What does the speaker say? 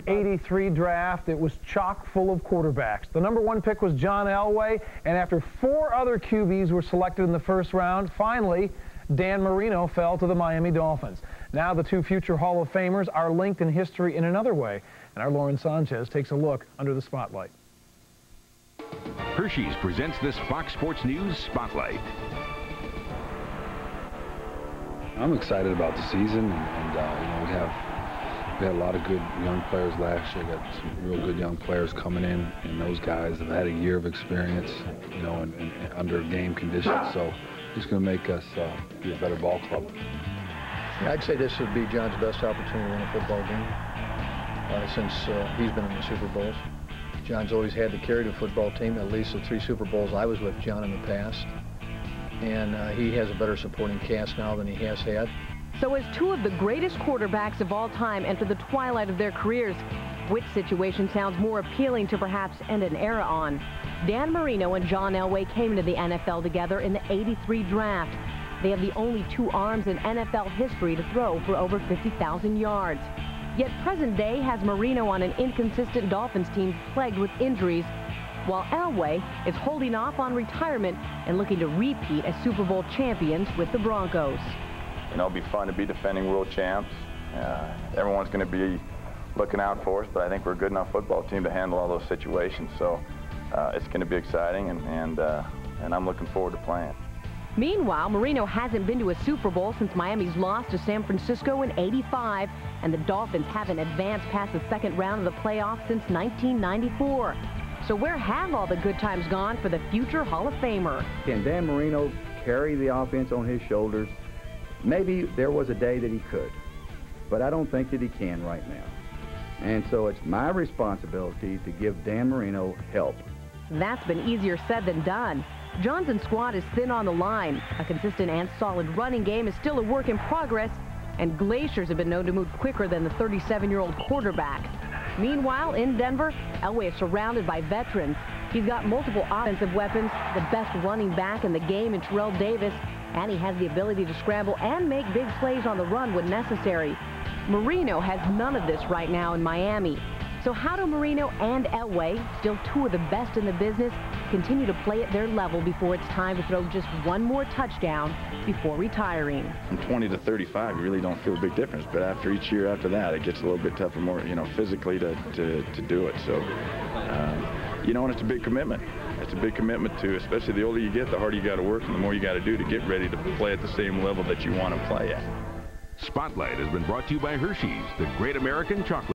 '83 draft, it was chock full of quarterbacks. The #1 pick was John Elway, and after 4 other QBs were selected in the first round, finally, Dan Marino fell to the Miami Dolphins. Now the 2 future Hall of Famers are linked in history in another way, and our Lauren Sanchez takes a look under the spotlight. Hershey's presents this Fox Sports News Spotlight. I'm excited about the season, and you know, we had a lot of good young players last year. Got some real good young players coming in, and those guys have had a year of experience, you know, and under game conditions. So it's going to make us be a better ball club. Yeah, I'd say this would be John's best opportunity to win a football game since he's been in the Super Bowls. John's always had to carry the football team, at least the 3 Super Bowls I was with John in the past. And he has a better supporting cast now than he has had. So as 2 of the greatest quarterbacks of all time enter the twilight of their careers, which situation sounds more appealing to perhaps end an era on? Dan Marino and John Elway came into the NFL together in the '83 draft. They have the only 2 arms in NFL history to throw for over 50,000 yards. Yet present day has Marino on an inconsistent Dolphins team plagued with injuries, while Elway is holding off on retirement and looking to repeat as Super Bowl champions with the Broncos. You know, it'll be fun to be defending world champs. Everyone's going to be looking out for us, but I think we're a good enough football team to handle all those situations. So it's going to be exciting, and I'm looking forward to playing. Meanwhile, Marino hasn't been to a Super Bowl since Miami's loss to San Francisco in '85, and the Dolphins haven't advanced past the 2nd round of the playoffs since 1994. So where have all the good times gone for the future Hall of Famer? Can Dan Marino carry the offense on his shoulders? Maybe there was a day that he could, but I don't think that he can right now. And so it's my responsibility to give Dan Marino help. That's been easier said than done. Johnson's squad is thin on the line. A consistent and solid running game is still a work in progress, and Glaciers have been known to move quicker than the 37-year-old quarterback. Meanwhile, in Denver, Elway is surrounded by veterans. He's got multiple offensive weapons, the best running back in the game in Terrell Davis, and he has the ability to scramble and make big plays on the run when necessary. Marino has none of this right now in Miami. So how do Marino and Elway, still 2 of the best in the business, continue to play at their level before it's time to throw just 1 more touchdown before retiring? From 20 to 35, you really don't feel a big difference, but after each year after that, it gets a little bit tougher, more, you know, physically to do it. So, you know, and it's a big commitment. It's a big commitment to, especially the older you get, the harder you got to work and the more you got to do to get ready to play at the same level that you want to play at. Spotlight has been brought to you by Hershey's, the great American chocolate.